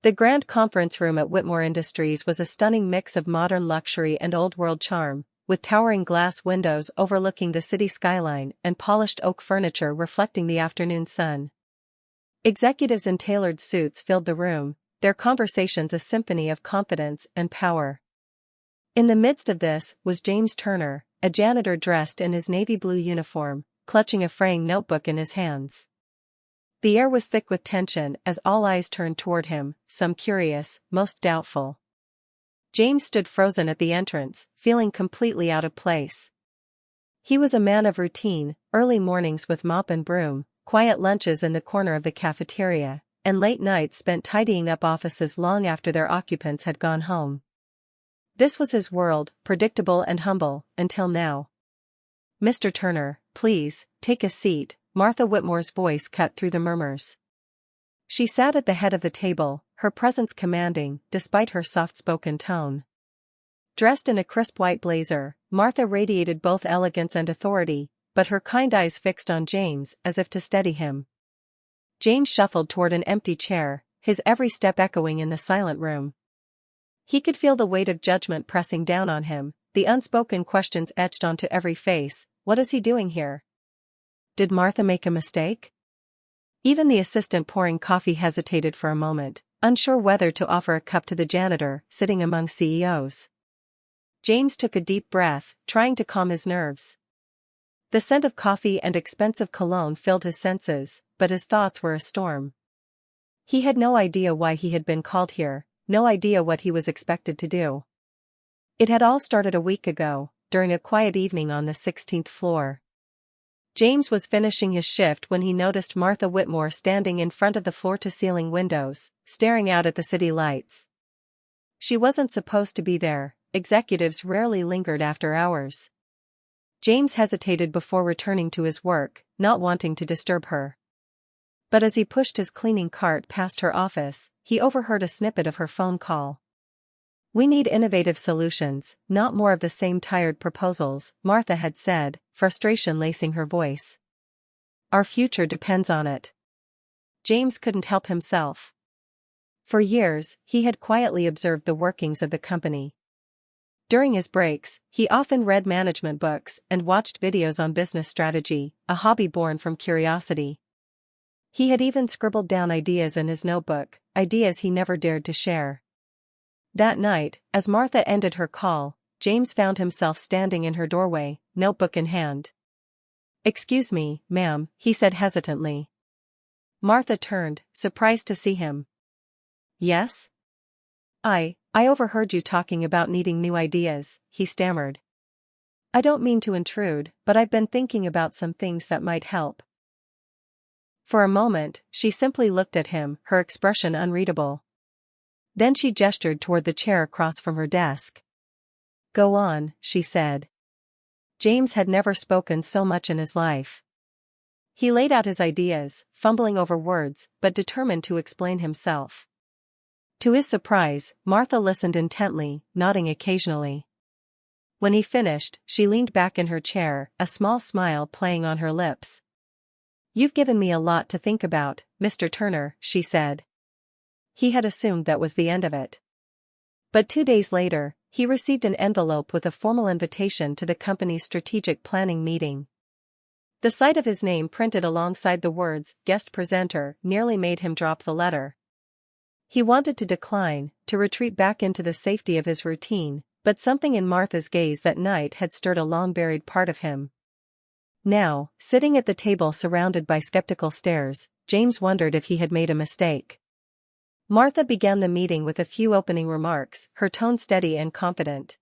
The grand conference room at Whitmore Industries was a stunning mix of modern luxury and old-world charm, with towering glass windows overlooking the city skyline and polished oak furniture reflecting the afternoon sun. Executives in tailored suits filled the room, their conversations a symphony of confidence and power. In the midst of this was James Turner, a janitor dressed in his navy blue uniform, clutching a fraying notebook in his hands. The air was thick with tension as all eyes turned toward him, some curious, most doubtful. James stood frozen at the entrance, feeling completely out of place. He was a man of routine, early mornings with mop and broom, quiet lunches in the corner of the cafeteria, and late nights spent tidying up offices long after their occupants had gone home. This was his world, predictable and humble, until now. "Mr. Turner, please, take a seat," Martha Whitmore's voice cut through the murmurs. She sat at the head of the table, her presence commanding, despite her soft-spoken tone. Dressed in a crisp white blazer, Martha radiated both elegance and authority, but her kind eyes fixed on James as if to steady him. James shuffled toward an empty chair, his every step echoing in the silent room. He could feel the weight of judgment pressing down on him, the unspoken questions etched onto every face. What is he doing here? Did Martha make a mistake? Even the assistant pouring coffee hesitated for a moment, unsure whether to offer a cup to the janitor, sitting among CEOs. James took a deep breath, trying to calm his nerves. The scent of coffee and expensive cologne filled his senses, but his thoughts were a storm. He had no idea why he had been called here, no idea what he was expected to do. It had all started a week ago, during a quiet evening on the 16th floor. James was finishing his shift when he noticed Martha Whitmore standing in front of the floor-to-ceiling windows, staring out at the city lights. She wasn't supposed to be there, executives rarely lingered after hours. James hesitated before returning to his work, not wanting to disturb her. But as he pushed his cleaning cart past her office, he overheard a snippet of her phone call. "We need innovative solutions, not more of the same tired proposals," Martha had said, frustration lacing her voice. "Our future depends on it." James couldn't help himself. For years, he had quietly observed the workings of the company. During his breaks, he often read management books and watched videos on business strategy, a hobby born from curiosity. He had even scribbled down ideas in his notebook, ideas he never dared to share. That night, as Martha ended her call, James found himself standing in her doorway, notebook in hand. "Excuse me, ma'am," he said hesitantly. Martha turned, surprised to see him. "Yes? I overheard you talking about needing new ideas," he stammered. "I don't mean to intrude, but I've been thinking about some things that might help." For a moment, she simply looked at him, her expression unreadable. Then she gestured toward the chair across from her desk. "Go on," she said. James had never spoken so much in his life. He laid out his ideas, fumbling over words, but determined to explain himself. To his surprise, Martha listened intently, nodding occasionally. When he finished, she leaned back in her chair, a small smile playing on her lips. "You've given me a lot to think about, Mr. Turner," she said. He had assumed that was the end of it. But 2 days later, he received an envelope with a formal invitation to the company's strategic planning meeting. The sight of his name printed alongside the words, "guest presenter," nearly made him drop the letter. He wanted to decline, to retreat back into the safety of his routine, but something in Martha's gaze that night had stirred a long-buried part of him. Now, sitting at the table surrounded by skeptical stares, James wondered if he had made a mistake. Martha began the meeting with a few opening remarks, her tone steady and confident.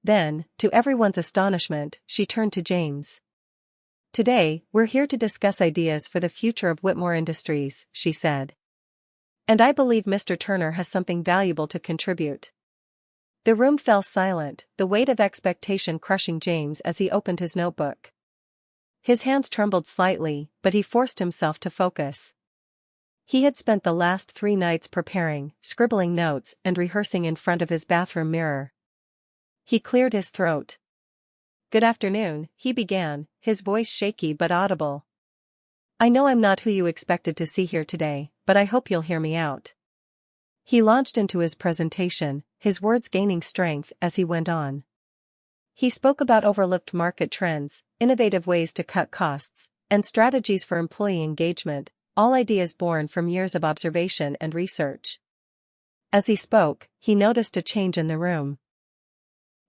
Then, to everyone's astonishment, she turned to James. "Today, we're here to discuss ideas for the future of Whitmore Industries," she said. "And I believe Mr. Turner has something valuable to contribute." The room fell silent, the weight of expectation crushing James as he opened his notebook. His hands trembled slightly, but he forced himself to focus. He had spent the last 3 nights preparing, scribbling notes and rehearsing in front of his bathroom mirror. He cleared his throat. "Good afternoon," he began, his voice shaky but audible. "I know I'm not who you expected to see here today, but I hope you'll hear me out. He launched into his presentation, his words gaining strength as he went on. He spoke about overlooked market trends, innovative ways to cut costs, and strategies for employee engagement, all ideas born from years of observation and research. As he spoke, he noticed a change in the room.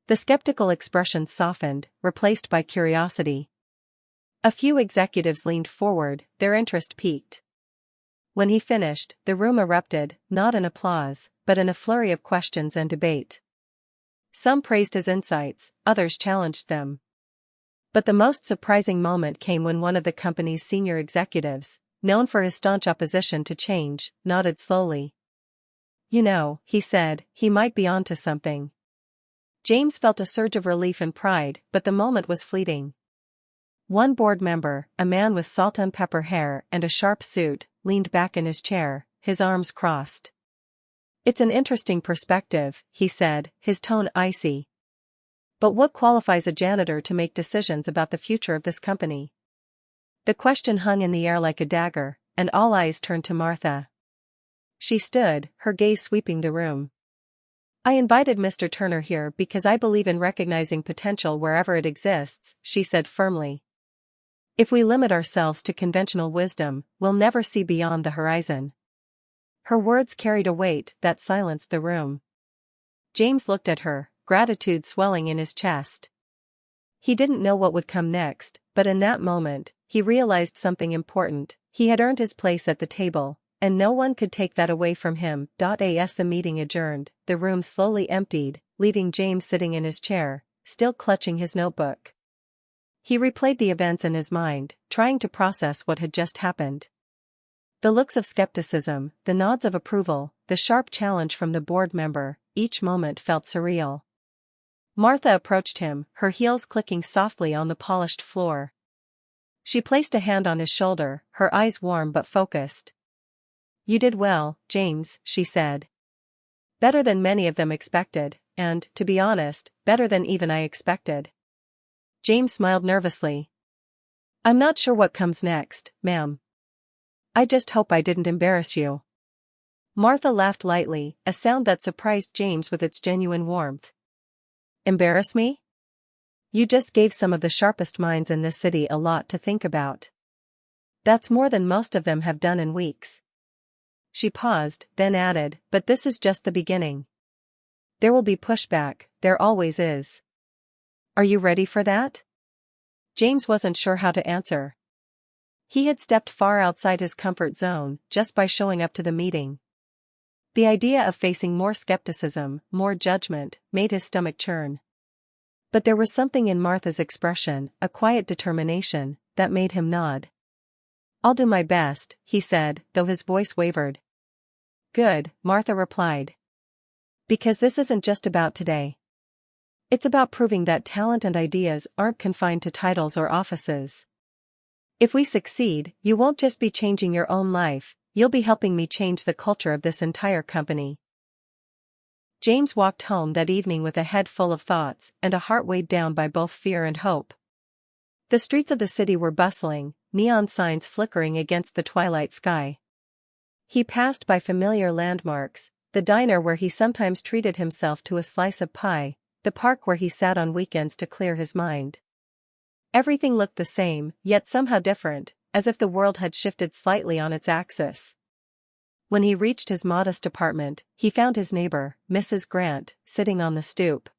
The skeptical expression softened, replaced by curiosity. A few executives leaned forward, their interest piqued. When he finished, the room erupted, not in applause, but in a flurry of questions and debate. Some praised his insights, others challenged them. But the most surprising moment came when one of the company's senior executives, known for his staunch opposition to change, nodded slowly. "You know," he said, "he might be onto something." James felt a surge of relief and pride, but the moment was fleeting. One board member, a man with salt and pepper hair and a sharp suit, leaned back in his chair, his arms crossed. "It's an interesting perspective," he said, his tone icy. "But what qualifies a janitor to make decisions about the future of this company?" The question hung in the air like a dagger, and all eyes turned to Martha. She stood, her gaze sweeping the room. "I invited Mr. Turner here because I believe in recognizing potential wherever it exists," she said firmly. "If we limit ourselves to conventional wisdom, we'll never see beyond the horizon." Her words carried a weight that silenced the room. James looked at her, gratitude swelling in his chest. He didn't know what would come next, but in that moment, he realized something important. He had earned his place at the table, and no one could take that away from him. As the meeting adjourned, the room slowly emptied, leaving James sitting in his chair, still clutching his notebook. He replayed the events in his mind, trying to process what had just happened. The looks of skepticism, the nods of approval, the sharp challenge from the board member, each moment felt surreal. Martha approached him, her heels clicking softly on the polished floor. She placed a hand on his shoulder, her eyes warm but focused. "You did well, James," she said. "Better than many of them expected, and, to be honest, better than even I expected." James smiled nervously. "I'm not sure what comes next, ma'am. I just hope I didn't embarrass you." Martha laughed lightly, a sound that surprised James with its genuine warmth. "Embarrass me? You just gave some of the sharpest minds in this city a lot to think about. That's more than most of them have done in weeks." She paused, then added, "But this is just the beginning. There will be pushback, there always is. Are you ready for that?" James wasn't sure how to answer. He had stepped far outside his comfort zone just by showing up to the meeting. The idea of facing more skepticism, more judgment, made his stomach churn. But there was something in Martha's expression, a quiet determination, that made him nod. "I'll do my best," he said, though his voice wavered. "Good," Martha replied. "Because this isn't just about today. It's about proving that talent and ideas aren't confined to titles or offices. If we succeed, you won't just be changing your own life, you'll be helping me change the culture of this entire company." James walked home that evening with a head full of thoughts and a heart weighed down by both fear and hope. The streets of the city were bustling, neon signs flickering against the twilight sky. He passed by familiar landmarks, the diner where he sometimes treated himself to a slice of pie, the park where he sat on weekends to clear his mind. Everything looked the same, yet somehow different, as if the world had shifted slightly on its axis. When he reached his modest apartment, he found his neighbor, Mrs. Grant, sitting on the stoop.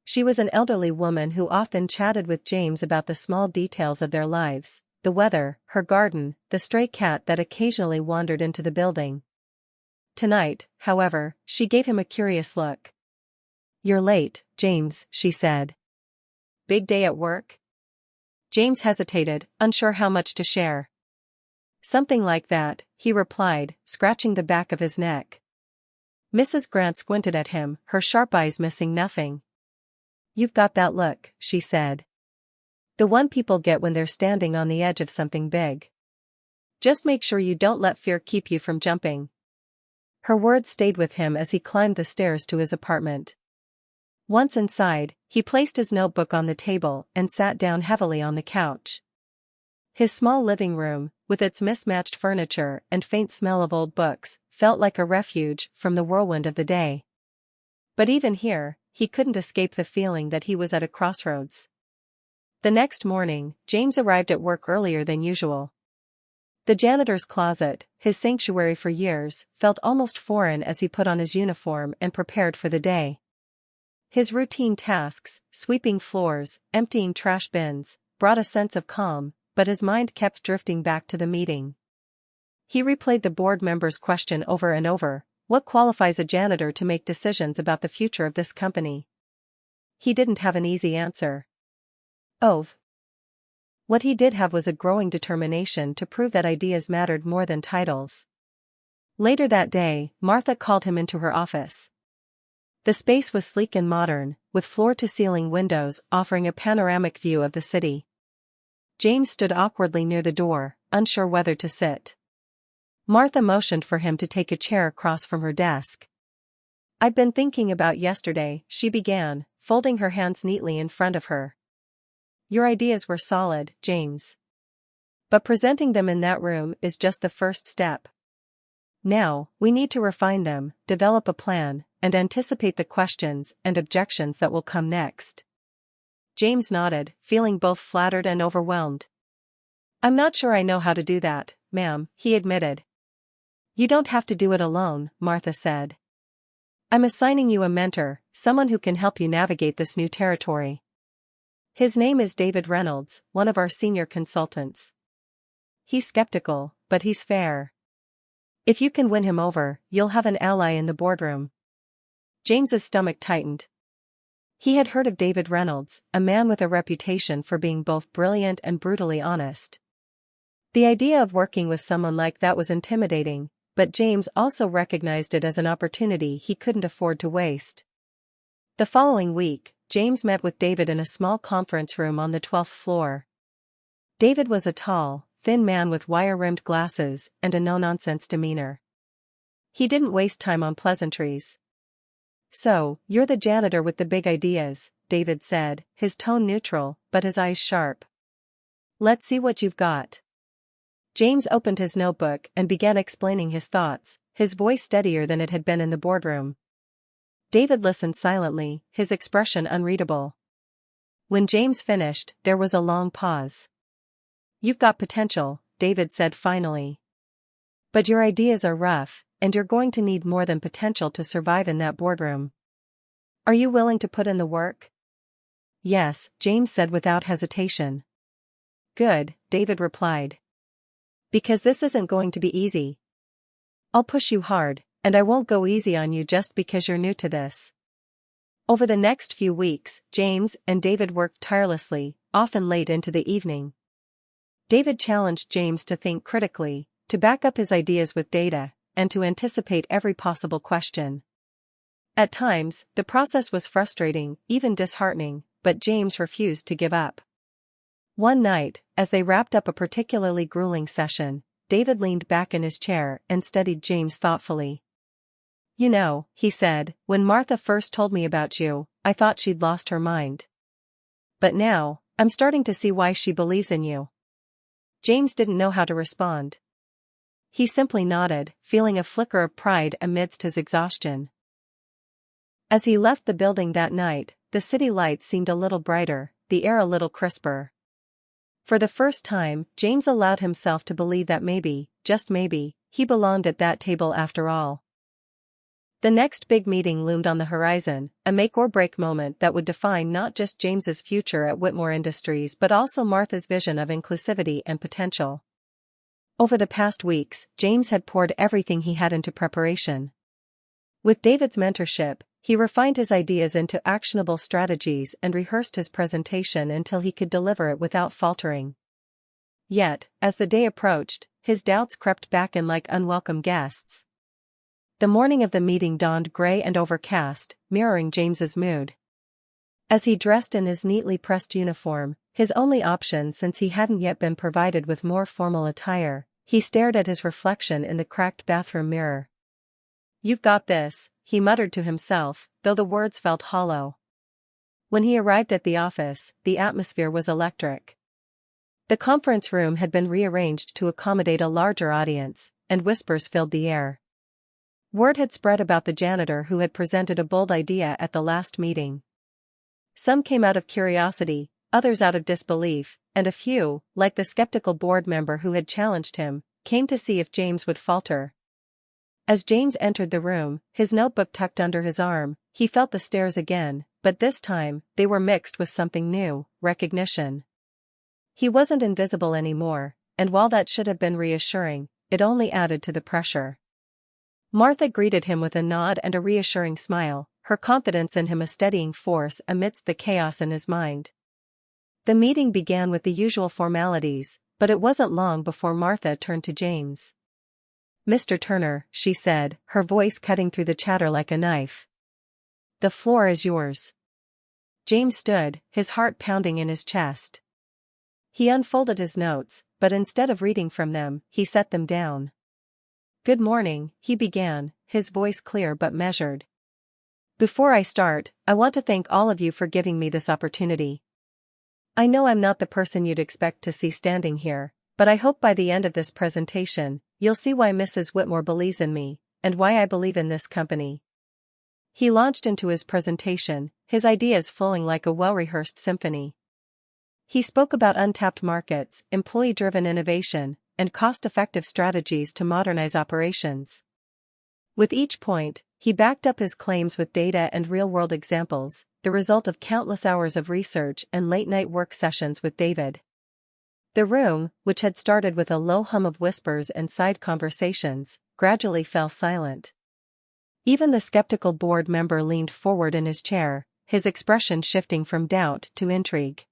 She was an elderly woman who often chatted with James about the small details of their lives, the weather, her garden, the stray cat that occasionally wandered into the building. Tonight, however, she gave him a curious look. "You're late, James," she said. "Big day at work?" James hesitated, unsure how much to share. "Something like that," he replied, scratching the back of his neck. Mrs. Grant squinted at him, her sharp eyes missing nothing. "You've got that look," she said. "The one people get when they're standing on the edge of something big. Just make sure you don't let fear keep you from jumping." Her words stayed with him as he climbed the stairs to his apartment. Once inside, he placed his notebook on the table and sat down heavily on the couch. His small living room, with its mismatched furniture and faint smell of old books, felt like a refuge from the whirlwind of the day. But even here, he couldn't escape the feeling that he was at a crossroads. The next morning, James arrived at work earlier than usual. The janitor's closet, his sanctuary for years, felt almost foreign as he put on his uniform and prepared for the day. His routine tasks, sweeping floors, emptying trash bins, brought a sense of calm, but his mind kept drifting back to the meeting. He replayed the board member's question over and over: what qualifies a janitor to make decisions about the future of this company? He didn't have an easy answer. What he did have was a growing determination to prove that ideas mattered more than titles. Later that day, Martha called him into her office. The space was sleek and modern, with floor-to-ceiling windows offering a panoramic view of the city. James stood awkwardly near the door, unsure whether to sit. Martha motioned for him to take a chair across from her desk. "I've been thinking about yesterday," she began, folding her hands neatly in front of her. "Your ideas were solid, James. But presenting them in that room is just the first step. Now, we need to refine them, develop a plan, and anticipate the questions and objections that will come next." James nodded, feeling both flattered and overwhelmed. "I'm not sure I know how to do that, ma'am," he admitted. "You don't have to do it alone," Martha said. "I'm assigning you a mentor, someone who can help you navigate this new territory. His name is David Reynolds, one of our senior consultants. He's skeptical, but he's fair. If you can win him over, you'll have an ally in the boardroom." James's stomach tightened. He had heard of David Reynolds, a man with a reputation for being both brilliant and brutally honest. The idea of working with someone like that was intimidating, but James also recognized it as an opportunity he couldn't afford to waste. The following week, James met with David in a small conference room on the 12th floor. David was a tall, thin man with wire-rimmed glasses and a no-nonsense demeanor. He didn't waste time on pleasantries. "So, you're the janitor with the big ideas," David said, his tone neutral, but his eyes sharp. "Let's see what you've got." James opened his notebook and began explaining his thoughts, his voice steadier than it had been in the boardroom. David listened silently, his expression unreadable. When James finished, there was a long pause. "You've got potential," David said finally. "But your ideas are rough, and you're going to need more than potential to survive in that boardroom. Are you willing to put in the work?" "Yes," James said without hesitation. "Good," David replied. "Because this isn't going to be easy. I'll push you hard, and I won't go easy on you just because you're new to this." Over the next few weeks, James and David worked tirelessly, often late into the evening. David challenged James to think critically, to back up his ideas with data, and to anticipate every possible question. At times, the process was frustrating, even disheartening, but James refused to give up. One night, as they wrapped up a particularly grueling session, David leaned back in his chair and studied James thoughtfully. "You know," he said, "when Martha first told me about you, I thought she'd lost her mind. But now, I'm starting to see why she believes in you." James didn't know how to respond. He simply nodded, feeling a flicker of pride amidst his exhaustion. As he left the building that night, the city lights seemed a little brighter, the air a little crisper. For the first time, James allowed himself to believe that maybe, just maybe, he belonged at that table after all. The next big meeting loomed on the horizon, a make-or-break moment that would define not just James's future at Whitmore Industries but also Martha's vision of inclusivity and potential. Over the past weeks, James had poured everything he had into preparation. With David's mentorship, he refined his ideas into actionable strategies and rehearsed his presentation until he could deliver it without faltering. Yet, as the day approached, his doubts crept back in like unwelcome guests. The morning of the meeting dawned gray and overcast, mirroring James's mood. As he dressed in his neatly pressed uniform, his only option since he hadn't yet been provided with more formal attire, he stared at his reflection in the cracked bathroom mirror. "You've got this," he muttered to himself, though the words felt hollow. When he arrived at the office, the atmosphere was electric. The conference room had been rearranged to accommodate a larger audience, and whispers filled the air. Word had spread about the janitor who had presented a bold idea at the last meeting. Some came out of curiosity, others out of disbelief, and a few, like the skeptical board member who had challenged him, came to see if James would falter. As James entered the room, his notebook tucked under his arm, he felt the stares again, but this time, they were mixed with something new, recognition. He wasn't invisible anymore, and while that should have been reassuring, it only added to the pressure. Martha greeted him with a nod and a reassuring smile, her confidence in him a steadying force amidst the chaos in his mind. The meeting began with the usual formalities, but it wasn't long before Martha turned to James. "Mr. Turner," she said, her voice cutting through the chatter like a knife. "The floor is yours." James stood, his heart pounding in his chest. He unfolded his notes, but instead of reading from them, he set them down. "Good morning," he began, his voice clear but measured. "Before I start, I want to thank all of you for giving me this opportunity. I know I'm not the person you'd expect to see standing here, but I hope by the end of this presentation, you'll see why Mrs. Whitmore believes in me, and why I believe in this company." He launched into his presentation, his ideas flowing like a well-rehearsed symphony. He spoke about untapped markets, employee-driven innovation, and cost-effective strategies to modernize operations. With each point, he backed up his claims with data and real-world examples, the result of countless hours of research and late-night work sessions with David. The room, which had started with a low hum of whispers and side conversations, gradually fell silent. Even the skeptical board member leaned forward in his chair, his expression shifting from doubt to intrigue.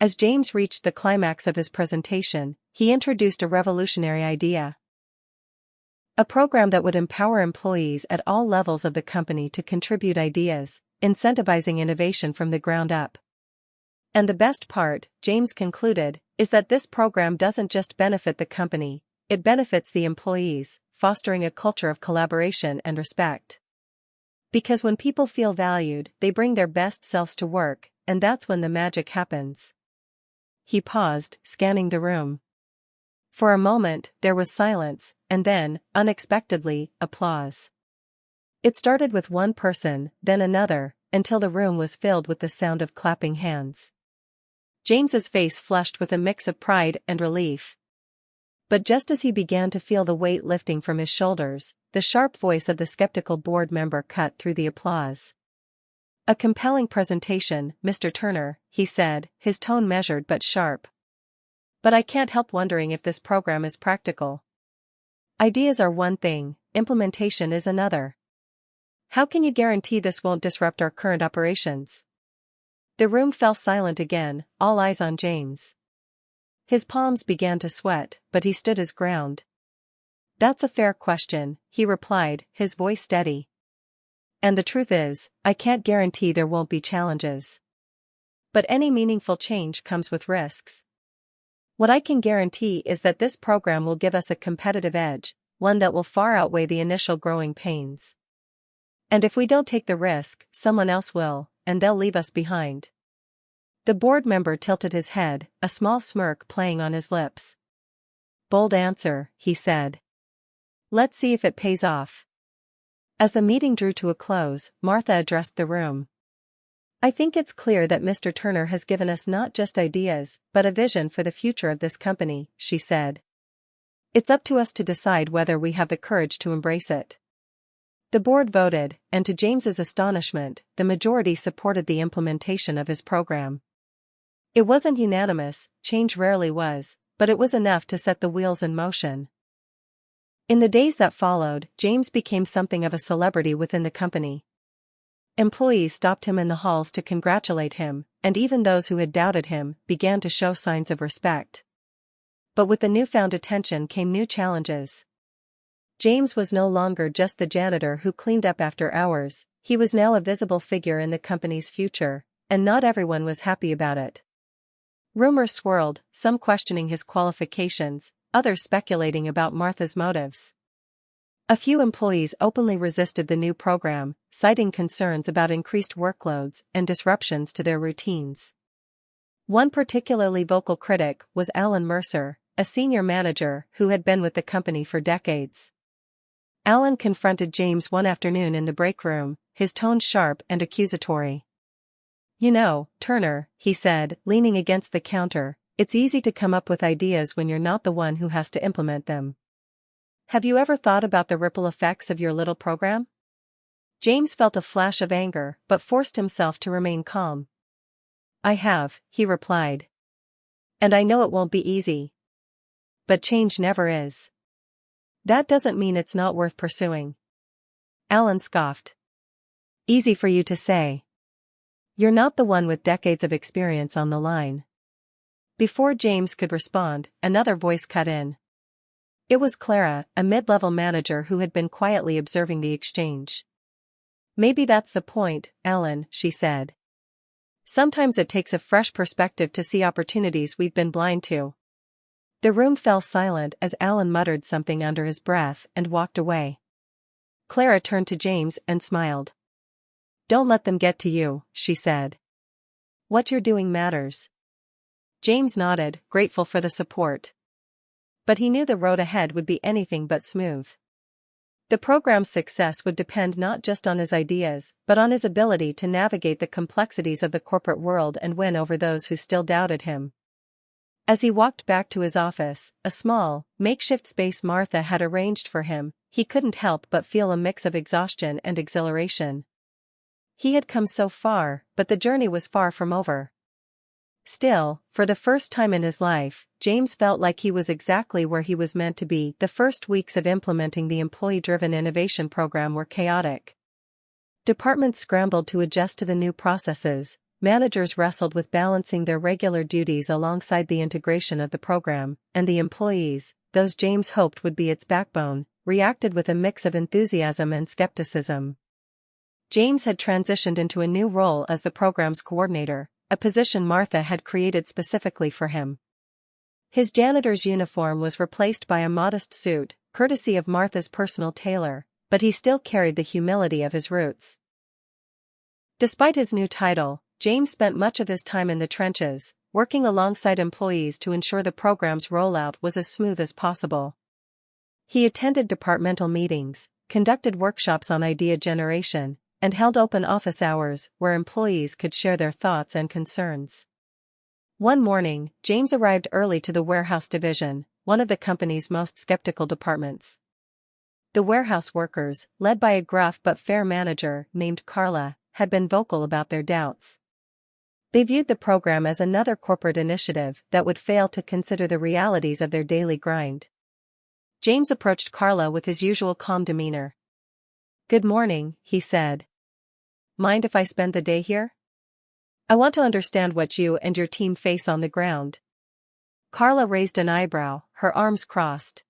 As James reached the climax of his presentation, he introduced a revolutionary idea. A program that would empower employees at all levels of the company to contribute ideas, incentivizing innovation from the ground up. And the best part, James concluded, is that this program doesn't just benefit the company, it benefits the employees, fostering a culture of collaboration and respect. Because when people feel valued, they bring their best selves to work, and that's when the magic happens. He paused, scanning the room. For a moment, there was silence, and then, unexpectedly, applause. It started with one person, then another, until the room was filled with the sound of clapping hands. James's face flushed with a mix of pride and relief. But just as he began to feel the weight lifting from his shoulders, the sharp voice of the skeptical board member cut through the applause. "A compelling presentation, Mr. Turner," he said, his tone measured but sharp. "But I can't help wondering if this program is practical. Ideas are one thing, implementation is another. How can you guarantee this won't disrupt our current operations?" The room fell silent again, all eyes on James. His palms began to sweat, but he stood his ground. "That's a fair question," he replied, his voice steady. "And the truth is, I can't guarantee there won't be challenges. But any meaningful change comes with risks. What I can guarantee is that this program will give us a competitive edge, one that will far outweigh the initial growing pains. And if we don't take the risk, someone else will, and they'll leave us behind." The board member tilted his head, a small smirk playing on his lips. "Bold answer," he said. "Let's see if it pays off." As the meeting drew to a close, Martha addressed the room. "I think it's clear that Mr. Turner has given us not just ideas, but a vision for the future of this company," she said. "It's up to us to decide whether we have the courage to embrace it." The board voted, and to James's astonishment, the majority supported the implementation of his program. It wasn't unanimous, change rarely was, but it was enough to set the wheels in motion. In the days that followed, James became something of a celebrity within the company. Employees stopped him in the halls to congratulate him, and even those who had doubted him began to show signs of respect. But with the newfound attention came new challenges. James was no longer just the janitor who cleaned up after hours, he was now a visible figure in the company's future, and not everyone was happy about it. Rumors swirled, some questioning his qualifications, others speculating about Martha's motives. A few employees openly resisted the new program, citing concerns about increased workloads and disruptions to their routines. One particularly vocal critic was Alan Mercer, a senior manager who had been with the company for decades. Alan confronted James one afternoon in the break room, his tone sharp and accusatory. "You know, Turner," he said, leaning against the counter, "it's easy to come up with ideas when you're not the one who has to implement them. Have you ever thought about the ripple effects of your little program?" James felt a flash of anger but forced himself to remain calm. "I have," he replied. "And I know it won't be easy. But change never is." "That doesn't mean it's not worth pursuing." Alan scoffed. "Easy for you to say. You're not the one with decades of experience on the line." Before James could respond, another voice cut in. It was Clara, a mid-level manager who had been quietly observing the exchange. "Maybe that's the point, Alan," she said. "Sometimes it takes a fresh perspective to see opportunities we've been blind to." The room fell silent as Alan muttered something under his breath and walked away. Clara turned to James and smiled. "Don't let them get to you," she said. "What you're doing matters." James nodded, grateful for the support. But he knew the road ahead would be anything but smooth. The program's success would depend not just on his ideas, but on his ability to navigate the complexities of the corporate world and win over those who still doubted him. As he walked back to his office, a small, makeshift space Martha had arranged for him, he couldn't help but feel a mix of exhaustion and exhilaration. He had come so far, but the journey was far from over. Still, for the first time in his life, James felt like he was exactly where he was meant to be. The first weeks of implementing the employee-driven innovation program were chaotic. Departments scrambled to adjust to the new processes, managers wrestled with balancing their regular duties alongside the integration of the program, and the employees, those James hoped would be its backbone, reacted with a mix of enthusiasm and skepticism. James had transitioned into a new role as the program's coordinator, a position Martha had created specifically for him. His janitor's uniform was replaced by a modest suit, courtesy of Martha's personal tailor, but he still carried the humility of his roots. Despite his new title, James spent much of his time in the trenches, working alongside employees to ensure the program's rollout was as smooth as possible. He attended departmental meetings, conducted workshops on idea generation, and held open office hours where employees could share their thoughts and concerns. One morning, James arrived early to the warehouse division, one of the company's most skeptical departments. The warehouse workers, led by a gruff but fair manager named Carla, had been vocal about their doubts. They viewed the program as another corporate initiative that would fail to consider the realities of their daily grind. James approached Carla with his usual calm demeanor. "Good morning," he said. "Mind if I spend the day here? I want to understand what you and your team face on the ground." Carla raised an eyebrow, her arms crossed.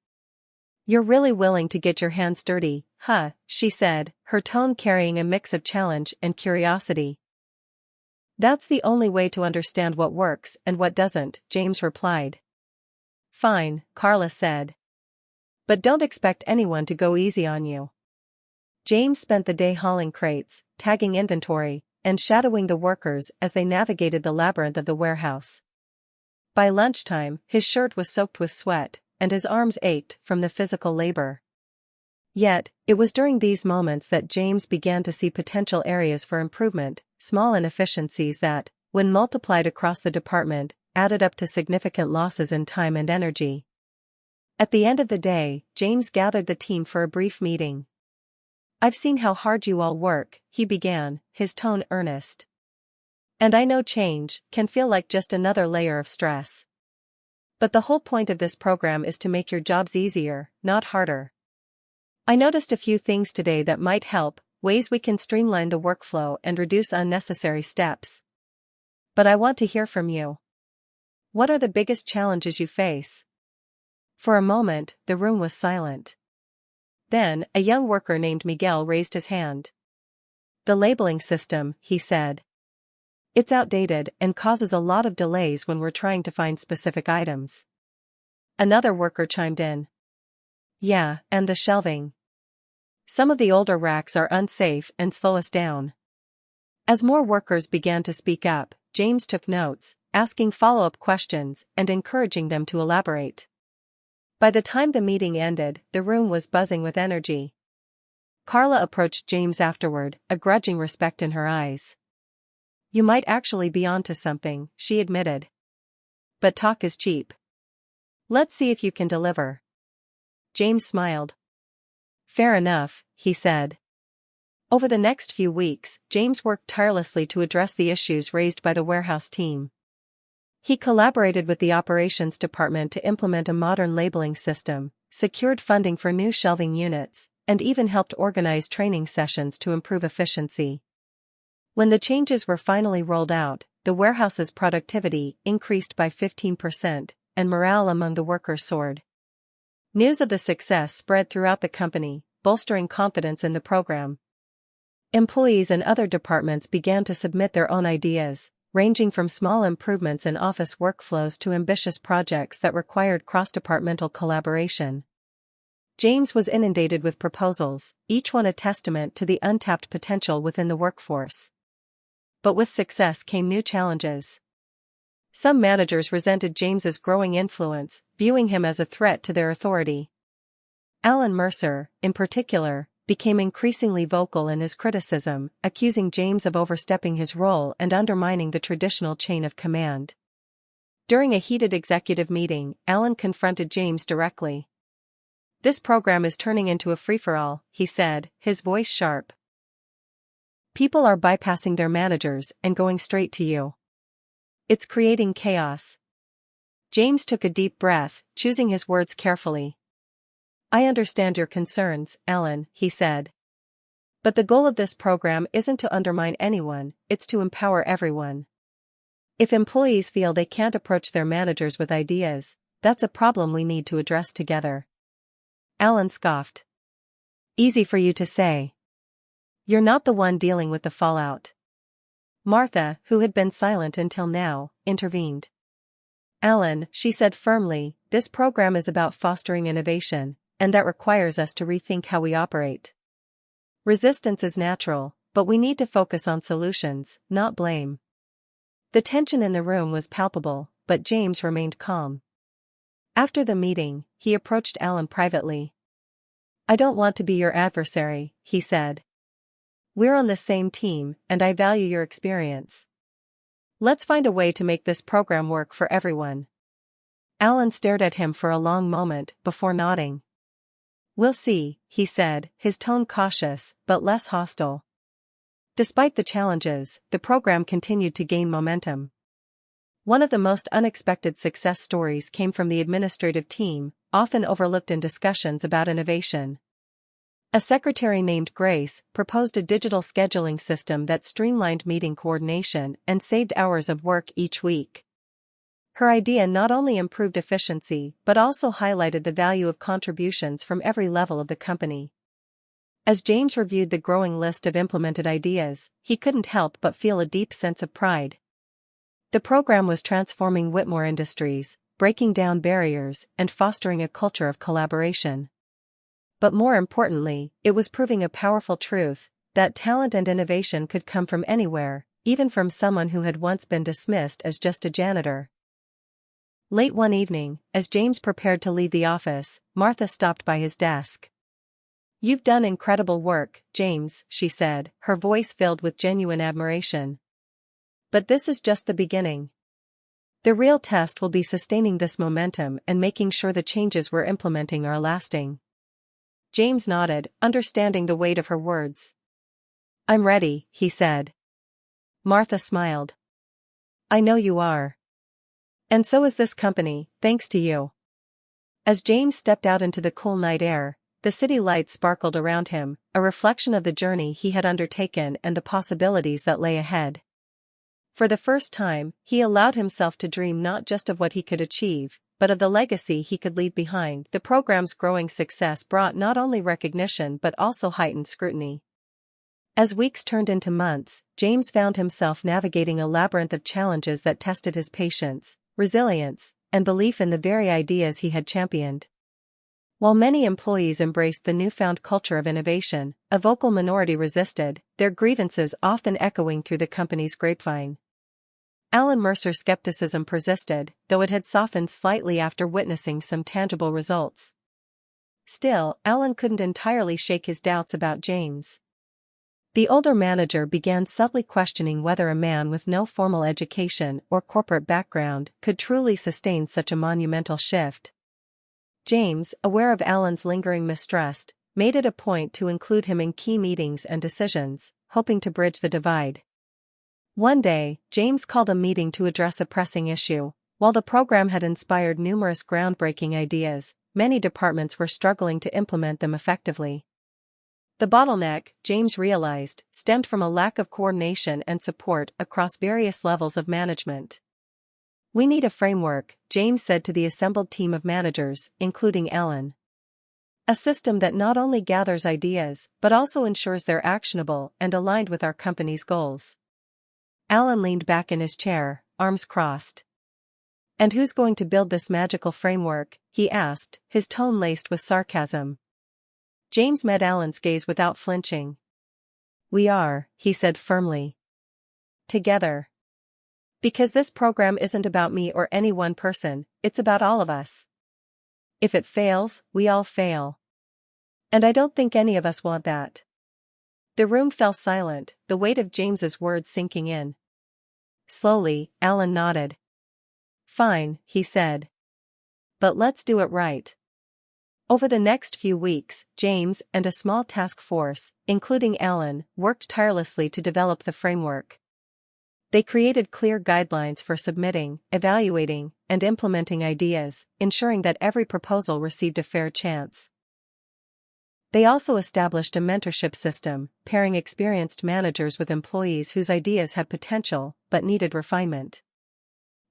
"You're really willing to get your hands dirty, huh?" she said, her tone carrying a mix of challenge and curiosity. "That's the only way to understand what works and what doesn't," James replied. "Fine," Carla said. "But don't expect anyone to go easy on you." James spent the day hauling crates, tagging inventory, and shadowing the workers as they navigated the labyrinth of the warehouse. By lunchtime, his shirt was soaked with sweat, and his arms ached from the physical labor. Yet, it was during these moments that James began to see potential areas for improvement, small inefficiencies that, when multiplied across the department, added up to significant losses in time and energy. At the end of the day, James gathered the team for a brief meeting. "I've seen how hard you all work," he began, his tone earnest. "And I know change can feel like just another layer of stress. But the whole point of this program is to make your jobs easier, not harder. I noticed a few things today that might help, ways we can streamline the workflow and reduce unnecessary steps. But I want to hear from you. What are the biggest challenges you face?" For a moment, the room was silent. Then, a young worker named Miguel raised his hand. "The labeling system," he said. "It's outdated and causes a lot of delays when we're trying to find specific items." Another worker chimed in. "Yeah, and the shelving. Some of the older racks are unsafe and slow us down." As more workers began to speak up, James took notes, asking follow-up questions and encouraging them to elaborate. By the time the meeting ended, the room was buzzing with energy. Carla approached James afterward, a grudging respect in her eyes. "You might actually be onto something," she admitted. "But talk is cheap. Let's see if you can deliver." James smiled. "Fair enough," he said. Over the next few weeks, James worked tirelessly to address the issues raised by the warehouse team. He collaborated with the operations department to implement a modern labeling system, secured funding for new shelving units, and even helped organize training sessions to improve efficiency. When the changes were finally rolled out, the warehouse's productivity increased by 15%, and morale among the workers soared. News of the success spread throughout the company, bolstering confidence in the program. Employees and other departments began to submit their own ideas, ranging from small improvements in office workflows to ambitious projects that required cross-departmental collaboration. James was inundated with proposals, each one a testament to the untapped potential within the workforce. But with success came new challenges. Some managers resented James's growing influence, viewing him as a threat to their authority. Alan Mercer, in particular, became increasingly vocal in his criticism, accusing James of overstepping his role and undermining the traditional chain of command. During a heated executive meeting, Alan confronted James directly. "This program is turning into a free-for-all," he said, his voice sharp. "People are bypassing their managers and going straight to you. It's creating chaos." James took a deep breath, choosing his words carefully. "I understand your concerns, Alan," he said. "But the goal of this program isn't to undermine anyone, it's to empower everyone. If employees feel they can't approach their managers with ideas, that's a problem we need to address together." Alan scoffed. "Easy for you to say. You're not the one dealing with the fallout." Martha, who had been silent until now, intervened. "Alan," she said firmly, "this program is about fostering innovation, and that requires us to rethink how we operate. Resistance is natural, but we need to focus on solutions, not blame." The tension in the room was palpable, but James remained calm. After the meeting, he approached Alan privately. "I don't want to be your adversary," he said. "We're on the same team, and I value your experience. Let's find a way to make this program work for everyone." Alan stared at him for a long moment before nodding. "We'll see," he said, his tone cautious, but less hostile. Despite the challenges, the program continued to gain momentum. One of the most unexpected success stories came from the administrative team, often overlooked in discussions about innovation. A secretary named Grace proposed a digital scheduling system that streamlined meeting coordination and saved hours of work each week. Her idea not only improved efficiency but also highlighted the value of contributions from every level of the company. As James reviewed the growing list of implemented ideas, he couldn't help but feel a deep sense of pride. The program was transforming Whitmore Industries, breaking down barriers and fostering a culture of collaboration. But more importantly, it was proving a powerful truth, that talent and innovation could come from anywhere, even from someone who had once been dismissed as just a janitor. Late one evening, as James prepared to leave the office, Martha stopped by his desk. "You've done incredible work, James," she said, her voice filled with genuine admiration. "But this is just the beginning. The real test will be sustaining this momentum and making sure the changes we're implementing are lasting." James nodded, understanding the weight of her words. "I'm ready," he said. Martha smiled. "I know you are. And so is this company, thanks to you." As James stepped out into the cool night air, the city lights sparkled around him, a reflection of the journey he had undertaken and the possibilities that lay ahead. For the first time, he allowed himself to dream not just of what he could achieve, but of the legacy he could leave behind. The program's growing success brought not only recognition but also heightened scrutiny. As weeks turned into months, James found himself navigating a labyrinth of challenges that tested his patience, resilience, and belief in the very ideas he had championed. While many employees embraced the newfound culture of innovation, a vocal minority resisted, their grievances often echoing through the company's grapevine. Alan Mercer's skepticism persisted, though it had softened slightly after witnessing some tangible results. Still, Alan couldn't entirely shake his doubts about James. The older manager began subtly questioning whether a man with no formal education or corporate background could truly sustain such a monumental shift. James, aware of Alan's lingering mistrust, made it a point to include him in key meetings and decisions, hoping to bridge the divide. One day, James called a meeting to address a pressing issue. While the program had inspired numerous groundbreaking ideas, many departments were struggling to implement them effectively. The bottleneck, James realized, stemmed from a lack of coordination and support across various levels of management. "We need a framework," James said to the assembled team of managers, including Alan. "A system that not only gathers ideas but also ensures they're actionable and aligned with our company's goals." Alan leaned back in his chair, arms crossed. "And who's going to build this magical framework?" he asked, his tone laced with sarcasm. James met Alan's gaze without flinching. "We are," he said firmly. "Together. Because this program isn't about me or any one person, it's about all of us. If it fails, we all fail. And I don't think any of us want that." The room fell silent, the weight of James's words sinking in. Slowly, Alan nodded. "Fine," he said. "But let's do it right." Over the next few weeks, James and a small task force, including Alan, worked tirelessly to develop the framework. They created clear guidelines for submitting, evaluating, and implementing ideas, ensuring that every proposal received a fair chance. They also established a mentorship system, pairing experienced managers with employees whose ideas had potential but needed refinement.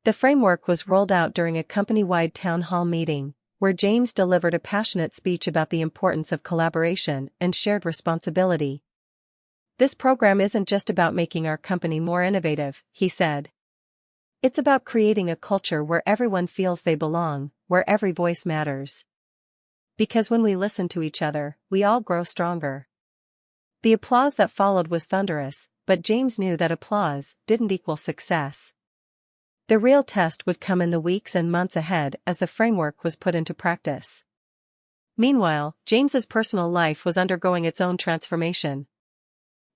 The framework was rolled out during a company-wide town hall meeting, where James delivered a passionate speech about the importance of collaboration and shared responsibility. "This program isn't just about making our company more innovative," he said. "It's about creating a culture where everyone feels they belong, where every voice matters. Because when we listen to each other, we all grow stronger." The applause that followed was thunderous, but James knew that applause didn't equal success. The real test would come in the weeks and months ahead as the framework was put into practice. Meanwhile, James's personal life was undergoing its own transformation.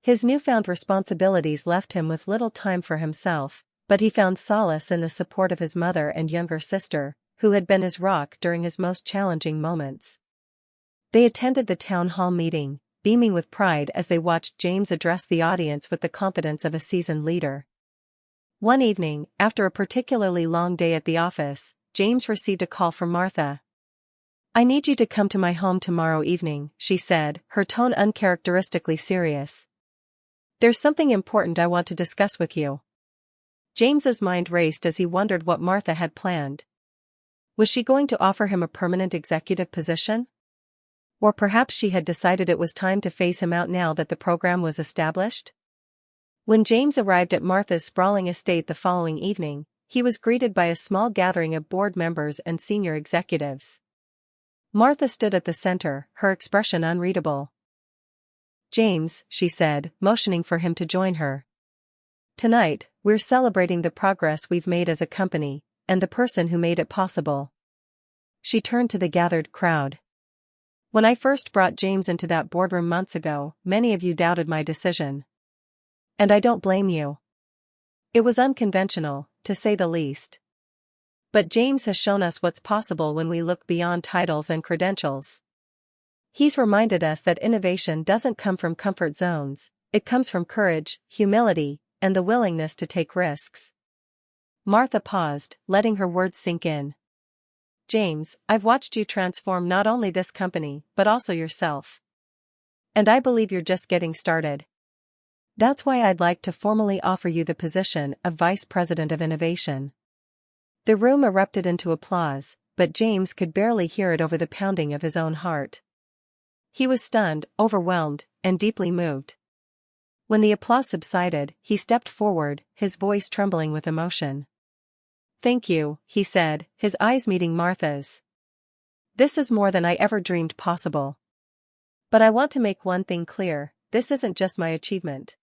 His newfound responsibilities left him with little time for himself, but he found solace in the support of his mother and younger sister, who had been his rock during his most challenging moments. They attended the town hall meeting, beaming with pride as they watched James address the audience with the confidence of a seasoned leader. One evening, after a particularly long day at the office, James received a call from Martha. "I need you to come to my home tomorrow evening," she said, her tone uncharacteristically serious. "There's something important I want to discuss with you." James's mind raced as he wondered what Martha had planned. Was she going to offer him a permanent executive position? Or perhaps she had decided it was time to phase him out now that the program was established? When James arrived at Martha's sprawling estate the following evening, he was greeted by a small gathering of board members and senior executives. Martha stood at the center, her expression unreadable. "James," she said, motioning for him to join her. "Tonight, we're celebrating the progress we've made as a company, and the person who made it possible." She turned to the gathered crowd. "When I first brought James into that boardroom months ago, many of you doubted my decision. And I don't blame you. It was unconventional, to say the least. But James has shown us what's possible when we look beyond titles and credentials. He's reminded us that innovation doesn't come from comfort zones, it comes from courage, humility, and the willingness to take risks." Martha paused, letting her words sink in. "James, I've watched you transform not only this company, but also yourself. And I believe you're just getting started. That's why I'd like to formally offer you the position of Vice President of Innovation." The room erupted into applause, but James could barely hear it over the pounding of his own heart. He was stunned, overwhelmed, and deeply moved. When the applause subsided, he stepped forward, his voice trembling with emotion. "Thank you," he said, his eyes meeting Martha's. "This is more than I ever dreamed possible. But I want to make one thing clear, this isn't just my achievement.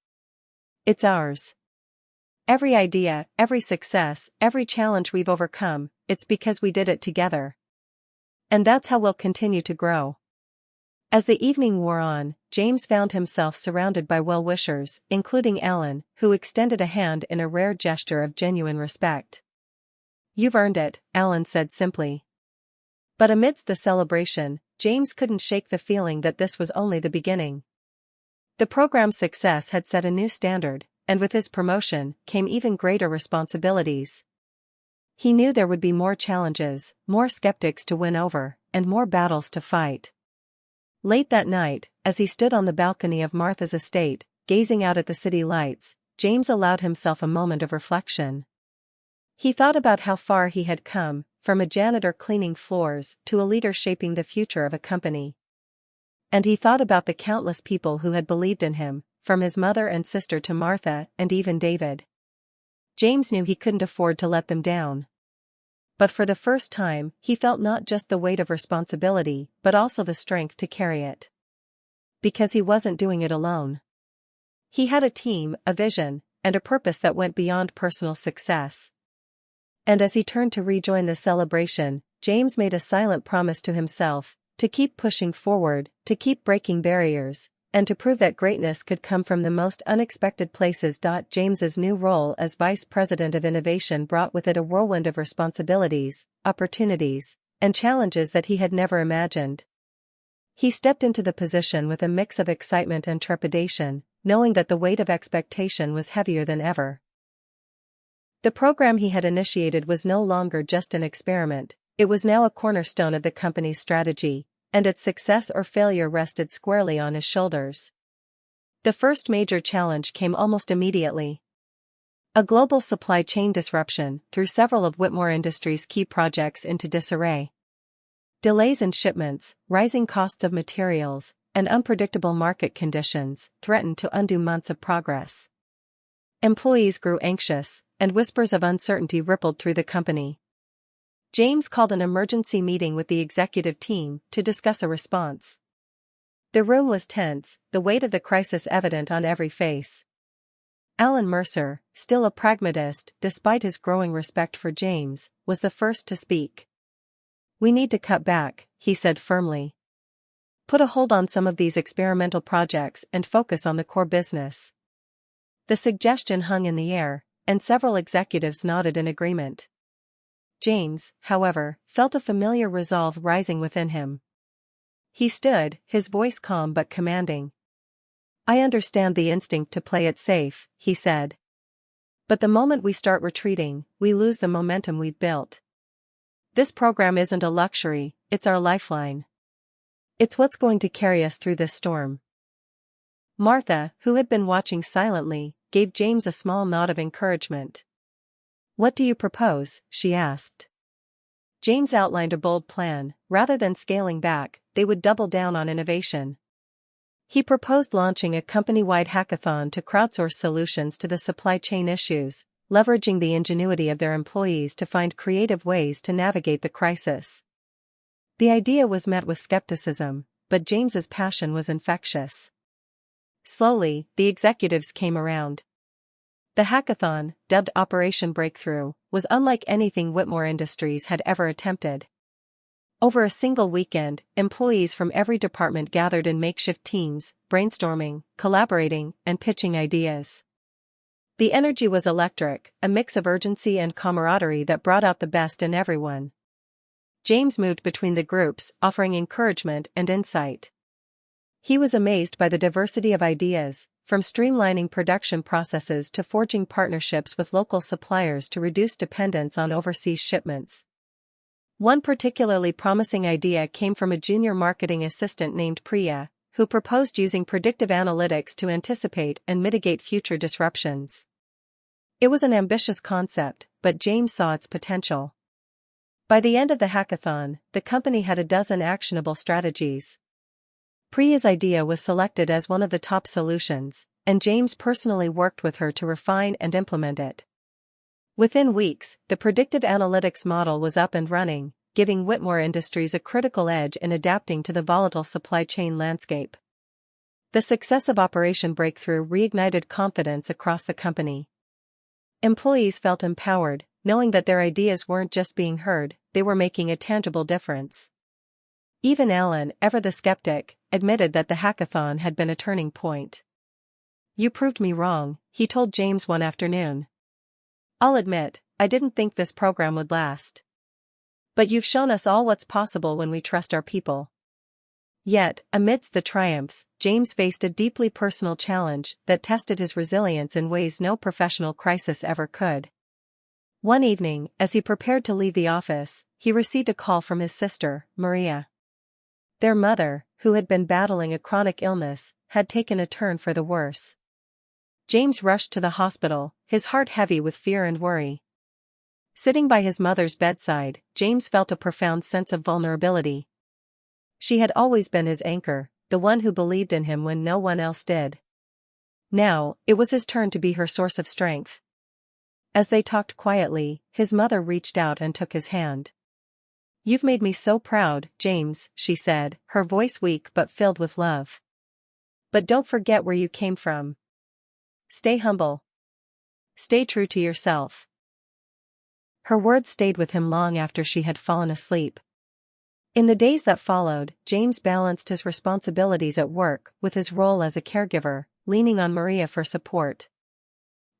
It's ours. Every idea, every success, every challenge we've overcome, it's because we did it together. And that's how we'll continue to grow." As the evening wore on, James found himself surrounded by well-wishers, including Alan, who extended a hand in a rare gesture of genuine respect. "You've earned it," Alan said simply. But amidst the celebration, James couldn't shake the feeling that this was only the beginning. The program's success had set a new standard, and with his promotion came even greater responsibilities. He knew there would be more challenges, more skeptics to win over, and more battles to fight. Late that night, as he stood on the balcony of Martha's estate, gazing out at the city lights, James allowed himself a moment of reflection. He thought about how far he had come, from a janitor cleaning floors to a leader shaping the future of a company. And he thought about the countless people who had believed in him, from his mother and sister to Martha and even David. James knew he couldn't afford to let them down. But for the first time, he felt not just the weight of responsibility, but also the strength to carry it. Because he wasn't doing it alone. He had a team, a vision, and a purpose that went beyond personal success. And as he turned to rejoin the celebration, James made a silent promise to himself, to keep pushing forward, to keep breaking barriers, and to prove that greatness could come from the most unexpected places. James's new role as Vice President of Innovation brought with it a whirlwind of responsibilities, opportunities, and challenges that he had never imagined. He stepped into the position with a mix of excitement and trepidation, knowing that the weight of expectation was heavier than ever. The program he had initiated was no longer just an experiment, it was now a cornerstone of the company's strategy, and its success or failure rested squarely on his shoulders. The first major challenge came almost immediately. A global supply chain disruption threw several of Whitmore Industries' key projects into disarray. Delays in shipments, rising costs of materials, and unpredictable market conditions threatened to undo months of progress. Employees grew anxious, and whispers of uncertainty rippled through the company. James called an emergency meeting with the executive team to discuss a response. The room was tense, the weight of the crisis evident on every face. Alan Mercer, still a pragmatist despite his growing respect for James, was the first to speak. "We need to cut back," he said firmly. "Put a hold on some of these experimental projects and focus on the core business." The suggestion hung in the air, and several executives nodded in agreement. James, however, felt a familiar resolve rising within him. He stood, his voice calm but commanding. "I understand the instinct to play it safe," he said. "But the moment we start retreating, we lose the momentum we've built. This program isn't a luxury, it's our lifeline. It's what's going to carry us through this storm." Martha, who had been watching silently, gave James a small nod of encouragement. "What do you propose?" she asked. James outlined a bold plan. Rather than scaling back, they would double down on innovation. He proposed launching a company-wide hackathon to crowdsource solutions to the supply chain issues, leveraging the ingenuity of their employees to find creative ways to navigate the crisis. The idea was met with skepticism, but James's passion was infectious. Slowly, the executives came around. The hackathon, dubbed Operation Breakthrough, was unlike anything Whitmore Industries had ever attempted. Over a single weekend, employees from every department gathered in makeshift teams, brainstorming, collaborating, and pitching ideas. The energy was electric, a mix of urgency and camaraderie that brought out the best in everyone. James moved between the groups, offering encouragement and insight. He was amazed by the diversity of ideas, from streamlining production processes to forging partnerships with local suppliers to reduce dependence on overseas shipments. One particularly promising idea came from a junior marketing assistant named Priya, who proposed using predictive analytics to anticipate and mitigate future disruptions. It was an ambitious concept, but James saw its potential. By the end of the hackathon, the company had a dozen actionable strategies. Priya's idea was selected as one of the top solutions, and James personally worked with her to refine and implement it. Within weeks, the predictive analytics model was up and running, giving Whitmore Industries a critical edge in adapting to the volatile supply chain landscape. The success of Operation Breakthrough reignited confidence across the company. Employees felt empowered, knowing that their ideas weren't just being heard, they were making a tangible difference. Even Alan, ever the skeptic, admitted that the hackathon had been a turning point. "You proved me wrong," he told James one afternoon. "I'll admit, I didn't think this program would last. But you've shown us all what's possible when we trust our people." Yet, amidst the triumphs, James faced a deeply personal challenge that tested his resilience in ways no professional crisis ever could. One evening, as he prepared to leave the office, he received a call from his sister, Maria. Their mother, who had been battling a chronic illness, had taken a turn for the worse. James rushed to the hospital, his heart heavy with fear and worry. Sitting by his mother's bedside, James felt a profound sense of vulnerability. She had always been his anchor, the one who believed in him when no one else did. Now, it was his turn to be her source of strength. As they talked quietly, his mother reached out and took his hand. "You've made me so proud, James," she said, her voice weak but filled with love. "But don't forget where you came from. Stay humble. Stay true to yourself." Her words stayed with him long after she had fallen asleep. In the days that followed, James balanced his responsibilities at work with his role as a caregiver, leaning on Maria for support.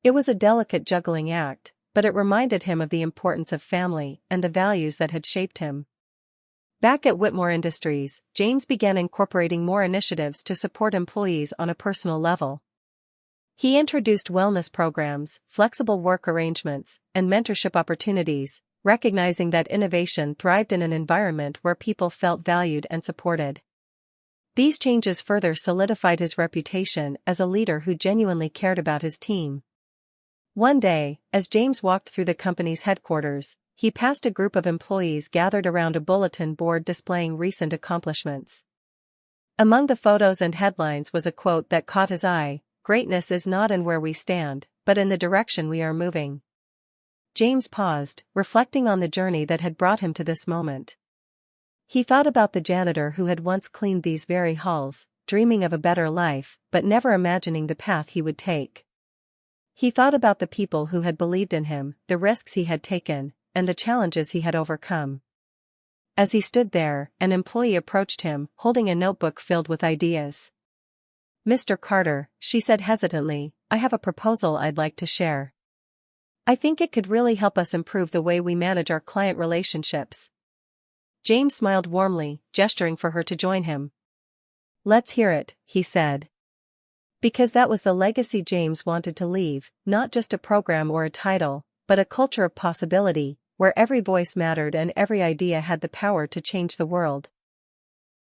It was a delicate juggling act, but it reminded him of the importance of family and the values that had shaped him. Back at Whitmore Industries, James began incorporating more initiatives to support employees on a personal level. He introduced wellness programs, flexible work arrangements, and mentorship opportunities, recognizing that innovation thrived in an environment where people felt valued and supported. These changes further solidified his reputation as a leader who genuinely cared about his team. One day, as James walked through the company's headquarters, he passed a group of employees gathered around a bulletin board displaying recent accomplishments. Among the photos and headlines was a quote that caught his eye: "Greatness is not in where we stand, but in the direction we are moving." James paused, reflecting on the journey that had brought him to this moment. He thought about the janitor who had once cleaned these very halls, dreaming of a better life, but never imagining the path he would take. He thought about the people who had believed in him, the risks he had taken, and the challenges he had overcome. As he stood there, an employee approached him, holding a notebook filled with ideas. "Mr. Carter," she said hesitantly, "I have a proposal I'd like to share. I think it could really help us improve the way we manage our client relationships." James smiled warmly, gesturing for her to join him. "Let's hear it," he said. Because that was the legacy James wanted to leave, not just a program or a title, but a culture of possibility, where every voice mattered and every idea had the power to change the world.